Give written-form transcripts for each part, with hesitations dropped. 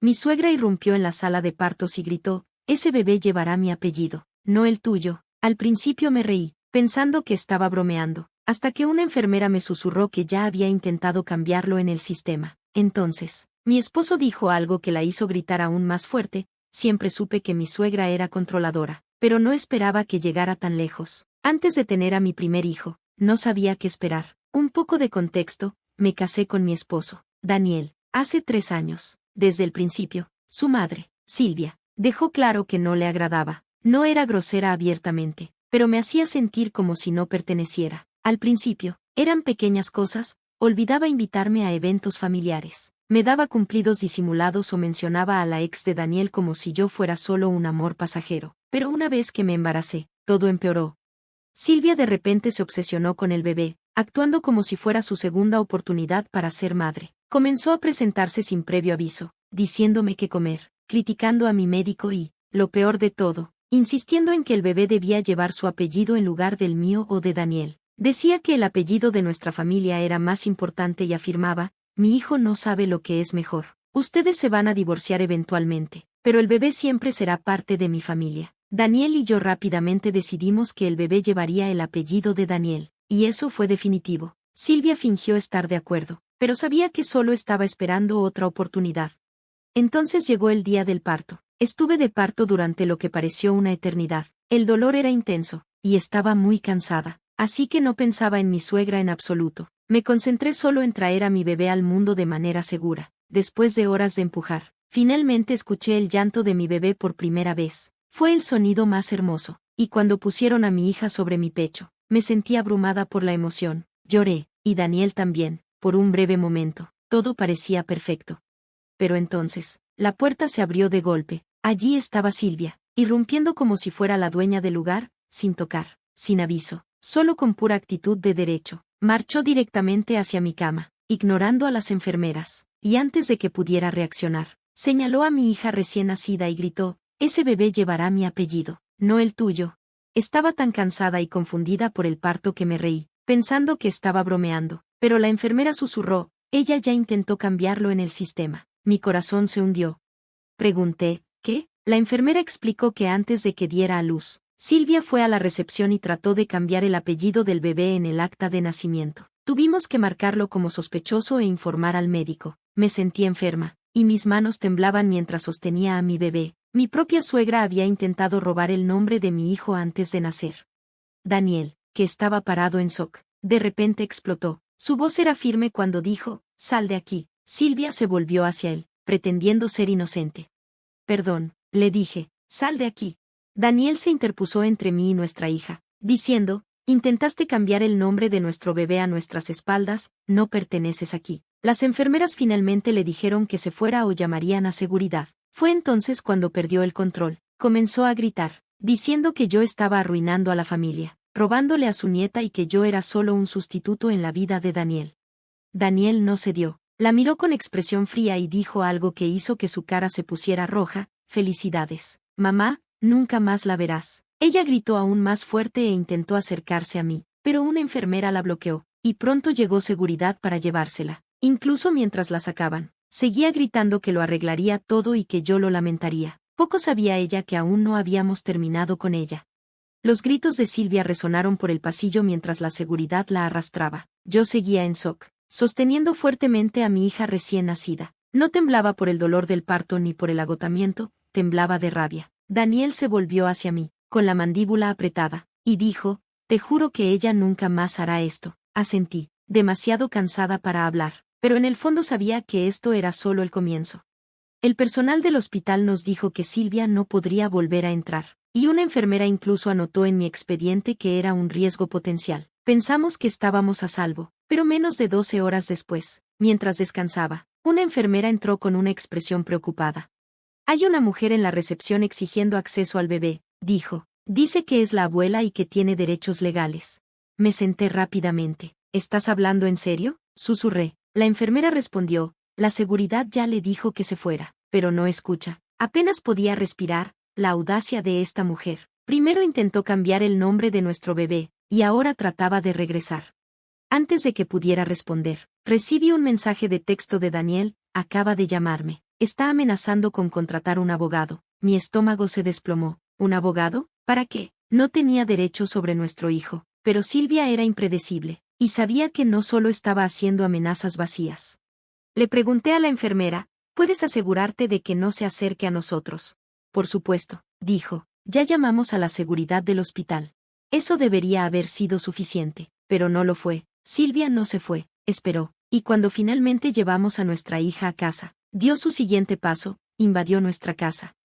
Mi suegra irrumpió en la sala de partos y gritó, «Ese bebé llevará mi apellido, no el tuyo». Al principio me reí, pensando que estaba bromeando, hasta que una enfermera me susurró que ya había intentado cambiarlo en el sistema. Entonces, mi esposo dijo algo que la hizo gritar aún más fuerte. Siempre supe que mi suegra era controladora, pero no esperaba que llegara tan lejos. Antes de tener a mi primer hijo, no sabía qué esperar. Un poco de contexto, me casé con mi esposo, Daniel, hace 3 años. Desde el principio, su madre, Silvia, dejó claro que no le agradaba. No era grosera abiertamente, pero me hacía sentir como si no perteneciera. Al principio, eran pequeñas cosas, olvidaba invitarme a eventos familiares. Me daba cumplidos disimulados o mencionaba a la ex de Daniel como si yo fuera solo un amor pasajero. Pero una vez que me embaracé, todo empeoró. Silvia de repente se obsesionó con el bebé, actuando como si fuera su segunda oportunidad para ser madre. Comenzó a presentarse sin previo aviso, diciéndome qué comer, criticando a mi médico y, lo peor de todo, insistiendo en que el bebé debía llevar su apellido en lugar del mío o de Daniel. Decía que el apellido de nuestra familia era más importante y afirmaba, «Mi hijo no sabe lo que es mejor. Ustedes se van a divorciar eventualmente, pero el bebé siempre será parte de mi familia». Daniel y yo rápidamente decidimos que el bebé llevaría el apellido de Daniel, y eso fue definitivo. Silvia fingió estar de acuerdo, pero sabía que solo estaba esperando otra oportunidad. Entonces llegó el día del parto. Estuve de parto durante lo que pareció una eternidad. El dolor era intenso, y estaba muy cansada, así que no pensaba en mi suegra en absoluto. Me concentré solo en traer a mi bebé al mundo de manera segura. Después de horas de empujar, finalmente escuché el llanto de mi bebé por primera vez. Fue el sonido más hermoso, y cuando pusieron a mi hija sobre mi pecho, me sentí abrumada por la emoción. Lloré, y Daniel también, por un breve momento. Todo parecía perfecto. Pero entonces, la puerta se abrió de golpe. Allí estaba Silvia, irrumpiendo como si fuera la dueña del lugar, sin tocar, sin aviso, solo con pura actitud de derecho. Marchó directamente hacia mi cama, ignorando a las enfermeras, y antes de que pudiera reaccionar, señaló a mi hija recién nacida y gritó, «Ese bebé llevará mi apellido, no el tuyo». Estaba tan cansada y confundida por el parto que me reí, pensando que estaba bromeando, pero la enfermera susurró, «Ella ya intentó cambiarlo en el sistema». Mi corazón se hundió. Pregunté, ¿qué? La enfermera explicó que antes de que diera a luz, Silvia fue a la recepción y trató de cambiar el apellido del bebé en el acta de nacimiento. Tuvimos que marcarlo como sospechoso e informar al médico. Me sentí enferma, y mis manos temblaban mientras sostenía a mi bebé. Mi propia suegra había intentado robar el nombre de mi hijo antes de nacer. Daniel, que estaba parado en shock, de repente explotó. Su voz era firme cuando dijo, «Sal de aquí». Silvia se volvió hacia él, pretendiendo ser inocente. «Perdón», le dije, «sal de aquí». Daniel se interpuso entre mí y nuestra hija, diciendo, «Intentaste cambiar el nombre de nuestro bebé a nuestras espaldas, no perteneces aquí». Las enfermeras finalmente le dijeron que se fuera o llamarían a seguridad. Fue entonces cuando perdió el control. Comenzó a gritar, diciendo que yo estaba arruinando a la familia, robándole a su nieta y que yo era solo un sustituto en la vida de Daniel. Daniel no cedió. La miró con expresión fría y dijo algo que hizo que su cara se pusiera roja, «Felicidades, mamá, nunca más la verás». Ella gritó aún más fuerte e intentó acercarse a mí, pero una enfermera la bloqueó, y pronto llegó seguridad para llevársela. Incluso mientras la sacaban, seguía gritando que lo arreglaría todo y que yo lo lamentaría. Poco sabía ella que aún no habíamos terminado con ella. Los gritos de Silvia resonaron por el pasillo mientras la seguridad la arrastraba. Yo seguía en shock, sosteniendo fuertemente a mi hija recién nacida. No temblaba por el dolor del parto ni por el agotamiento, temblaba de rabia. Daniel se volvió hacia mí, con la mandíbula apretada, y dijo, «Te juro que ella nunca más hará esto». Asentí, demasiado cansada para hablar, pero en el fondo sabía que esto era solo el comienzo. El personal del hospital nos dijo que Silvia no podría volver a entrar, y una enfermera incluso anotó en mi expediente que era un riesgo potencial. Pensamos que estábamos a salvo, pero menos de 12 horas después, mientras descansaba, una enfermera entró con una expresión preocupada. «Hay una mujer en la recepción exigiendo acceso al bebé», dijo. «Dice que es la abuela y que tiene derechos legales». Me senté rápidamente. «¿Estás hablando en serio?», susurré. La enfermera respondió, «La seguridad ya le dijo que se fuera, pero no escucha». Apenas podía respirar. La audacia de esta mujer. Primero intentó cambiar el nombre de nuestro bebé, y ahora trataba de regresar. Antes de que pudiera responder, recibí un mensaje de texto de Daniel, «Acaba de llamarme». está amenazando con contratar un abogado. Mi estómago se desplomó. ¿Un abogado? ¿Para qué? No tenía derecho sobre nuestro hijo, pero Silvia era impredecible, y sabía que no solo estaba haciendo amenazas vacías. Le pregunté a la enfermera, ¿puedes asegurarte de que no se acerque a nosotros? Por supuesto, dijo, ya llamamos a la seguridad del hospital. Eso debería haber sido suficiente, pero no lo fue. Silvia no se fue, esperó, y cuando finalmente llevamos a nuestra hija a casa, dio su siguiente paso, invadió nuestra casa.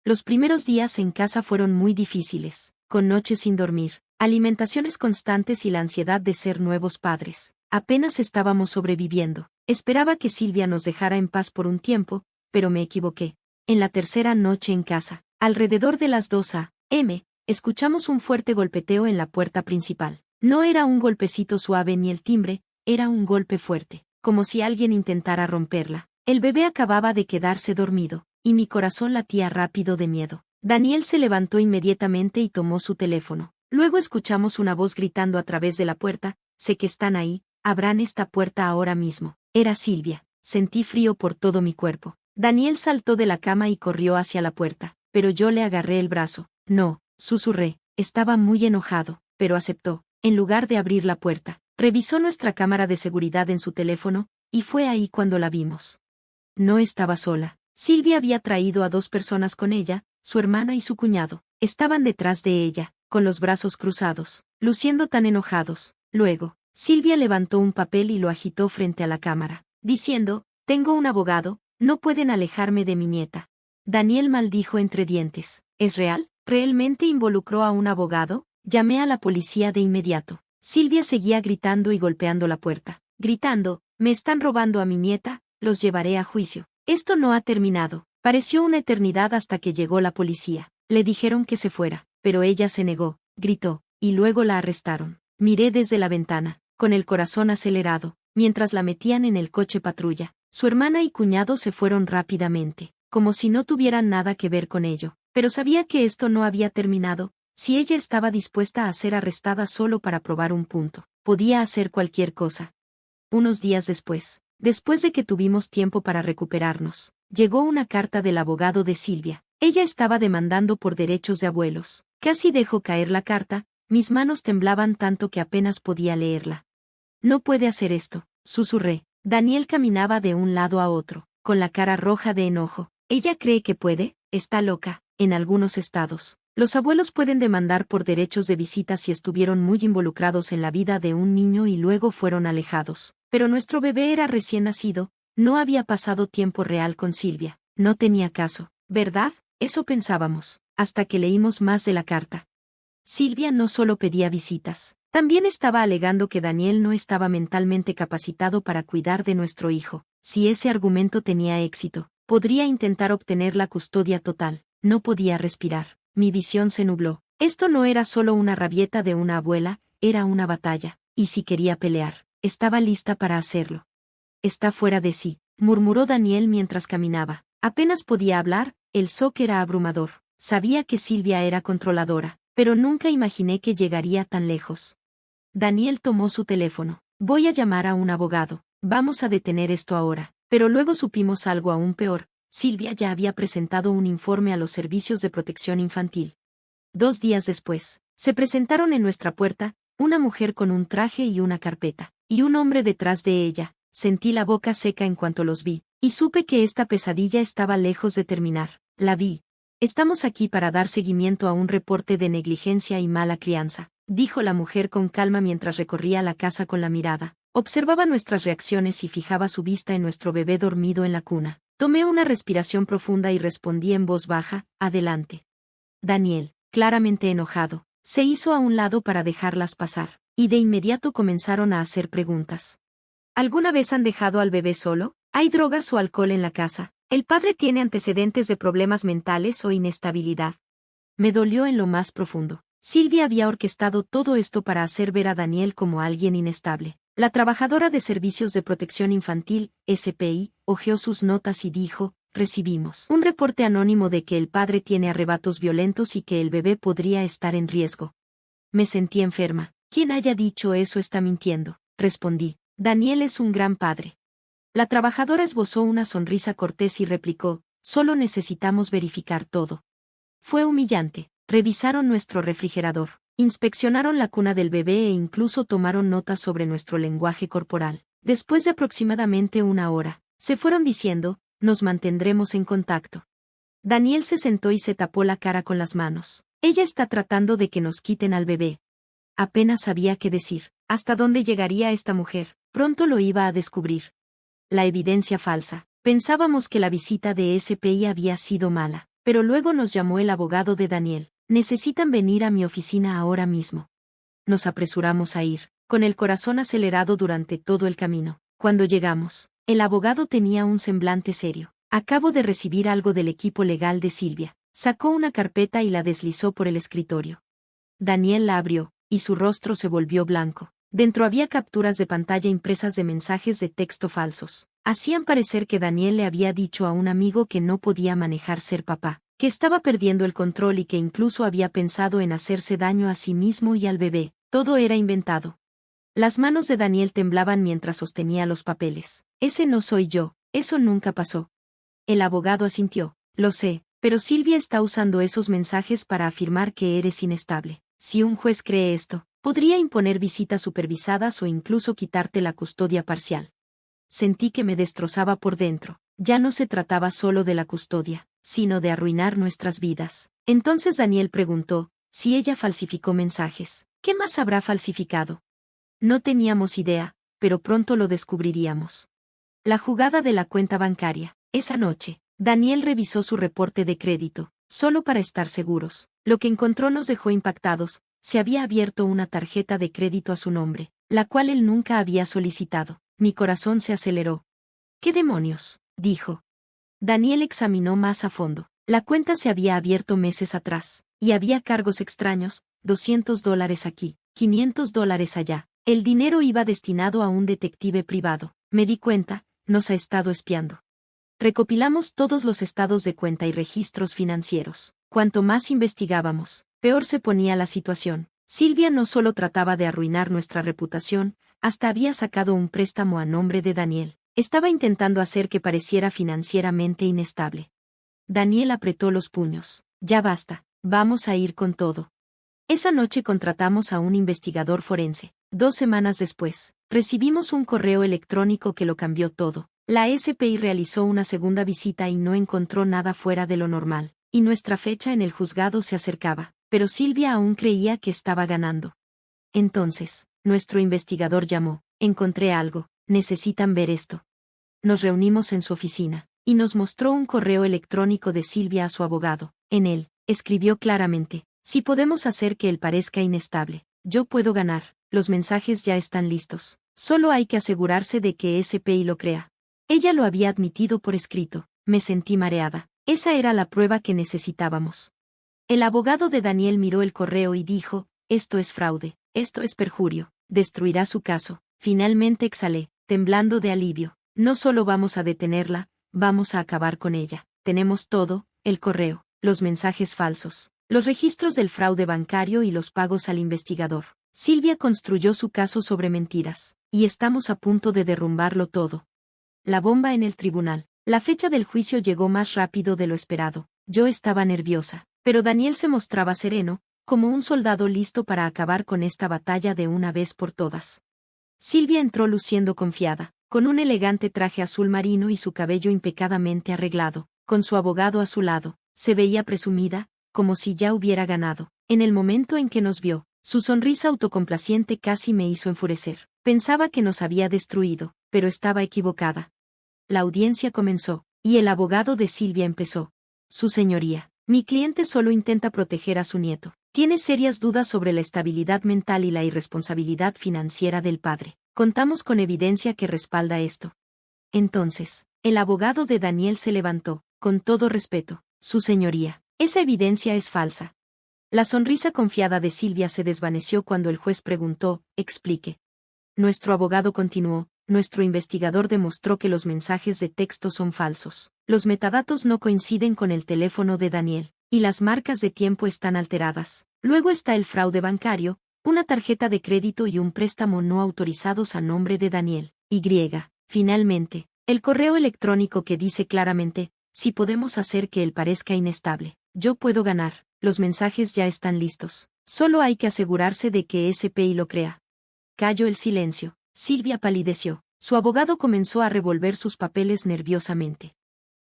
Los primeros días en casa fueron muy difíciles, con noches sin dormir, alimentaciones constantes y la ansiedad de ser nuevos padres. Apenas estábamos sobreviviendo. Esperaba que Silvia nos dejara en paz por un tiempo, pero me equivoqué. En la tercera noche en casa, alrededor de las 2 a.m., escuchamos un fuerte golpeteo en la puerta principal. No era un golpecito suave ni el timbre, era un golpe fuerte, como si alguien intentara romperla. El bebé acababa de quedarse dormido, y mi corazón latía rápido de miedo. Daniel se levantó inmediatamente y tomó su teléfono. Luego escuchamos una voz gritando a través de la puerta, sé que están ahí, abran esta puerta ahora mismo. Era Silvia. Sentí frío por todo mi cuerpo. Daniel saltó de la cama y corrió hacia la puerta, pero yo le agarré el brazo. No, susurré. Estaba muy enojado, pero aceptó. En lugar de abrir la puerta, revisó nuestra cámara de seguridad en su teléfono, y fue ahí cuando la vimos. No estaba sola. Silvia había traído a 2 personas con ella, su hermana y su cuñado. Estaban detrás de ella, con los brazos cruzados, luciendo tan enojados. Luego, Silvia levantó un papel y lo agitó frente a la cámara, diciendo, tengo un abogado, no pueden alejarme de mi nieta. Daniel maldijo entre dientes. ¿Es real? ¿Realmente involucró a un abogado? Llamé a la policía de inmediato. Silvia seguía gritando y golpeando la puerta, gritando, me están robando a mi nieta, los llevaré a juicio. Esto no ha terminado. Pareció una eternidad hasta que llegó la policía. Le dijeron que se fuera, pero ella se negó, gritó, y luego la arrestaron. Miré desde la ventana, con el corazón acelerado, mientras la metían en el coche patrulla. Su hermana y cuñado se fueron rápidamente, como si no tuvieran nada que ver con ello. Pero sabía que esto no había terminado. Si ella estaba dispuesta a ser arrestada solo para probar un punto, podía hacer cualquier cosa. Unos días después de que tuvimos tiempo para recuperarnos, llegó una carta del abogado de Silvia. Ella estaba demandando por derechos de abuelos. Casi dejó caer la carta, mis manos temblaban tanto que apenas podía leerla. No puede hacer esto, susurré. Daniel caminaba de un lado a otro, con la cara roja de enojo. Ella cree que puede, está loca. En algunos estados, los abuelos pueden demandar por derechos de visita si estuvieron muy involucrados en la vida de un niño y luego fueron alejados. Pero nuestro bebé era recién nacido, no había pasado tiempo real con Silvia, no tenía caso, ¿verdad? Eso pensábamos, hasta que leímos más de la carta. Silvia no solo pedía visitas, también estaba alegando que Daniel no estaba mentalmente capacitado para cuidar de nuestro hijo. Si ese argumento tenía éxito, podría intentar obtener la custodia total. No podía respirar. Mi visión se nubló. Esto no era solo una rabieta de una abuela, era una batalla. Y si quería pelear, estaba lista para hacerlo. Está fuera de sí, murmuró Daniel mientras caminaba. Apenas podía hablar, el shock era abrumador. Sabía que Silvia era controladora, pero nunca imaginé que llegaría tan lejos. Daniel tomó su teléfono. Voy a llamar a un abogado. Vamos a detener esto ahora. Pero luego supimos algo aún peor. Silvia ya había presentado un informe a los servicios de protección infantil. 2 días después, se presentaron en nuestra puerta, una mujer con un traje y una carpeta, y un hombre detrás de ella. Sentí la boca seca en cuanto los vi, y supe que esta pesadilla estaba lejos de terminar. La vi. Estamos aquí para dar seguimiento a un reporte de negligencia y mala crianza, dijo la mujer con calma mientras recorría la casa con la mirada. Observaba nuestras reacciones y fijaba su vista en nuestro bebé dormido en la cuna. Tomé una respiración profunda y respondí en voz baja, adelante. Daniel, claramente enojado, se hizo a un lado para dejarlas pasar, y de inmediato comenzaron a hacer preguntas. ¿Alguna vez han dejado al bebé solo? ¿Hay drogas o alcohol en la casa? ¿El padre tiene antecedentes de problemas mentales o inestabilidad? Me dolió en lo más profundo. Silvia había orquestado todo esto para hacer ver a Daniel como alguien inestable. La trabajadora de Servicios de Protección Infantil, SPI, hojeó sus notas y dijo, recibimos un reporte anónimo de que el padre tiene arrebatos violentos y que el bebé podría estar en riesgo. Me sentí enferma. Quien haya dicho eso está mintiendo, respondí. Daniel es un gran padre. La trabajadora esbozó una sonrisa cortés y replicó, solo necesitamos verificar todo. Fue humillante. Revisaron nuestro refrigerador, inspeccionaron la cuna del bebé e incluso tomaron notas sobre nuestro lenguaje corporal. Después de aproximadamente una hora, se fueron diciendo, nos mantendremos en contacto. Daniel se sentó y se tapó la cara con las manos. Ella está tratando de que nos quiten al bebé. Apenas sabía qué decir. ¿Hasta dónde llegaría esta mujer? Pronto lo iba a descubrir. La evidencia falsa. Pensábamos que la visita de SPI había sido mala, pero luego nos llamó el abogado de Daniel. Necesitan venir a mi oficina ahora mismo. Nos apresuramos a ir, con el corazón acelerado durante todo el camino. Cuando llegamos, el abogado tenía un semblante serio. Acabo de recibir algo del equipo legal de Silvia. Sacó una carpeta y la deslizó por el escritorio. Daniel la abrió, y su rostro se volvió blanco. Dentro había capturas de pantalla impresas de mensajes de texto falsos. Hacían parecer que Daniel le había dicho a un amigo que no podía manejar ser papá, que estaba perdiendo el control y que incluso había pensado en hacerse daño a sí mismo y al bebé. Todo era inventado. Las manos de Daniel temblaban mientras sostenía los papeles. Ese no soy yo, eso nunca pasó. El abogado asintió. Lo sé, pero Silvia está usando esos mensajes para afirmar que eres inestable. Si un juez cree esto, podría imponer visitas supervisadas o incluso quitarte la custodia parcial. Sentí que me destrozaba por dentro. Ya no se trataba solo de la custodia, sino de arruinar nuestras vidas. Entonces Daniel preguntó, si ella falsificó mensajes, ¿qué más habrá falsificado? No teníamos idea, pero pronto lo descubriríamos. La jugada de la cuenta bancaria. Esa noche, Daniel revisó su reporte de crédito, solo para estar seguros. Lo que encontró nos dejó impactados. Se había abierto una tarjeta de crédito a su nombre, la cual él nunca había solicitado. Mi corazón se aceleró. ¿Qué demonios?, dijo. Daniel examinó más a fondo. La cuenta se había abierto meses atrás, y había cargos extraños, $200 aquí, $500 allá. El dinero iba destinado a un detective privado. Me di cuenta, nos ha estado espiando. Recopilamos todos los estados de cuenta y registros financieros. Cuanto más investigábamos, peor se ponía la situación. Silvia no solo trataba de arruinar nuestra reputación, hasta había sacado un préstamo a nombre de Daniel. Estaba intentando hacer que pareciera financieramente inestable. Daniel apretó los puños. Ya basta, vamos a ir con todo. Esa noche contratamos a un investigador forense. 2 semanas después, recibimos un correo electrónico que lo cambió todo. La SPI realizó una segunda visita y no encontró nada fuera de lo normal, y nuestra fecha en el juzgado se acercaba, pero Silvia aún creía que estaba ganando. Entonces, nuestro investigador llamó. Encontré algo, necesitan ver esto. Nos reunimos en su oficina, y nos mostró un correo electrónico de Silvia a su abogado. En él, escribió claramente, si podemos hacer que él parezca inestable, yo puedo ganar, los mensajes ya están listos. Solo hay que asegurarse de que SPI lo crea. Ella lo había admitido por escrito. Me sentí mareada. Esa era la prueba que necesitábamos. El abogado de Daniel miró el correo y dijo, esto es fraude, esto es perjurio, destruirá su caso. Finalmente exhalé, temblando de alivio. No solo vamos a detenerla, vamos a acabar con ella. Tenemos todo, el correo, los mensajes falsos, los registros del fraude bancario y los pagos al investigador. Silvia construyó su caso sobre mentiras, y estamos a punto de derrumbarlo todo. La bomba en el tribunal. La fecha del juicio llegó más rápido de lo esperado. Yo estaba nerviosa, pero Daniel se mostraba sereno, como un soldado listo para acabar con esta batalla de una vez por todas. Silvia entró luciendo confiada, con un elegante traje azul marino y su cabello impecablemente arreglado, con su abogado a su lado. Se veía presumida, como si ya hubiera ganado. En el momento en que nos vio, su sonrisa autocomplaciente casi me hizo enfurecer. Pensaba que nos había destruido, pero estaba equivocada. La audiencia comenzó, y el abogado de Silvia empezó. Su señoría, mi cliente solo intenta proteger a su nieto. Tiene serias dudas sobre la estabilidad mental y la irresponsabilidad financiera del padre. Contamos con evidencia que respalda esto. Entonces, el abogado de Daniel se levantó, con todo respeto. Su señoría, esa evidencia es falsa. La sonrisa confiada de Silvia se desvaneció cuando el juez preguntó, explique. Nuestro abogado continuó, nuestro investigador demostró que los mensajes de texto son falsos. Los metadatos no coinciden con el teléfono de Daniel, y las marcas de tiempo están alteradas. Luego está el fraude bancario, una tarjeta de crédito y un préstamo no autorizados a nombre de Daniel. Y, finalmente, El correo electrónico que dice claramente, si podemos hacer que él parezca inestable, yo puedo ganar, los mensajes ya están listos. Solo hay que asegurarse de que SPI lo crea. Cayó el silencio. Silvia palideció. Su abogado comenzó a revolver sus papeles nerviosamente.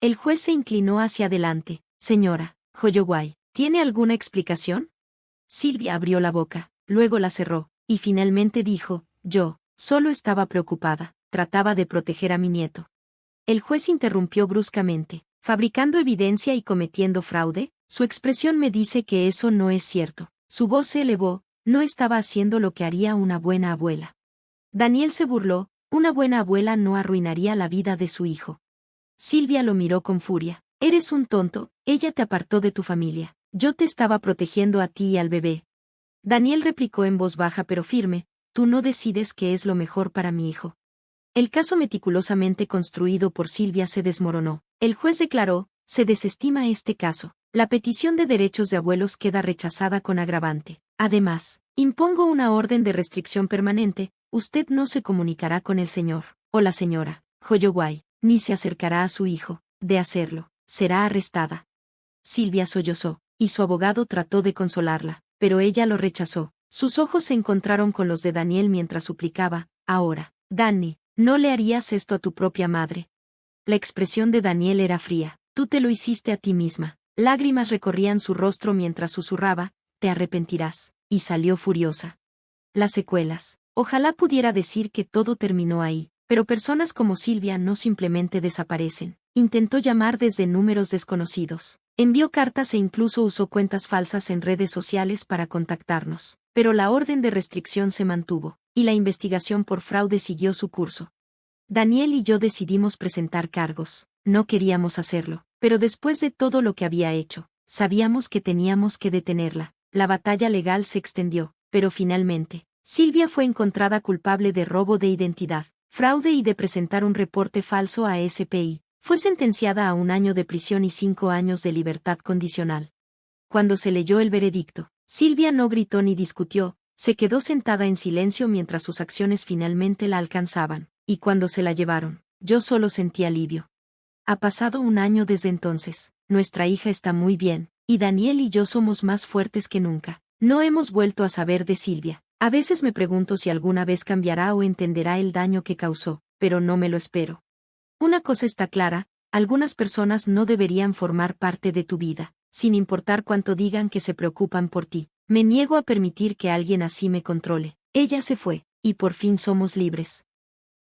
El juez se inclinó hacia adelante. Señora Holloway, ¿tiene alguna explicación? Silvia abrió la boca, luego la cerró, y finalmente dijo, yo, solo estaba preocupada, trataba de proteger a mi nieto. El juez interrumpió bruscamente, fabricando evidencia y cometiendo fraude, su expresión me dice que eso no es cierto. Su voz se elevó, no estaba haciendo lo que haría una buena abuela. Daniel se burló, una buena abuela no arruinaría la vida de su hijo. Silvia lo miró con furia. Eres un tonto, ella te apartó de tu familia. Yo te estaba protegiendo a ti y al bebé. Daniel replicó en voz baja pero firme, tú no decides qué es lo mejor para mi hijo. El caso meticulosamente construido por Silvia se desmoronó. El juez declaró, se desestima este caso. La petición de derechos de abuelos queda rechazada con agravante. Además, impongo una orden de restricción permanente, usted no se comunicará con el señor, o la señora Holloway, ni se acercará a su hijo. De hacerlo, será arrestada. Silvia sollozó, y su abogado trató de consolarla, pero ella lo rechazó. Sus ojos se encontraron con los de Daniel mientras suplicaba, ahora, Danny, ¿no le harías esto a tu propia madre? La expresión de Daniel era fría, tú te lo hiciste a ti misma. Lágrimas recorrían su rostro mientras susurraba, te arrepentirás, y salió furiosa. Las secuelas. Ojalá pudiera decir que todo terminó ahí, pero personas como Silvia no simplemente desaparecen. Intentó llamar desde números desconocidos. Envió cartas e incluso usó cuentas falsas en redes sociales para contactarnos. Pero la orden de restricción se mantuvo, y la investigación por fraude siguió su curso. Daniel y yo decidimos presentar cargos. No queríamos hacerlo, pero después de todo lo que había hecho, sabíamos que teníamos que detenerla. La batalla legal se extendió, pero finalmente, Silvia fue encontrada culpable de robo de identidad, fraude y de presentar un reporte falso a SPI. Fue sentenciada a 1 año de prisión y 5 años de libertad condicional. Cuando se leyó el veredicto, Silvia no gritó ni discutió, se quedó sentada en silencio mientras sus acciones finalmente la alcanzaban, y cuando se la llevaron, yo solo sentí alivio. Ha pasado 1 año desde entonces, nuestra hija está muy bien, y Daniel y yo somos más fuertes que nunca. No hemos vuelto a saber de Silvia. A veces me pregunto si alguna vez cambiará o entenderá el daño que causó, pero no me lo espero. Una cosa está clara, algunas personas no deberían formar parte de tu vida, sin importar cuánto digan que se preocupan por ti. Me niego a permitir que alguien así me controle. Ella se fue, y por fin somos libres.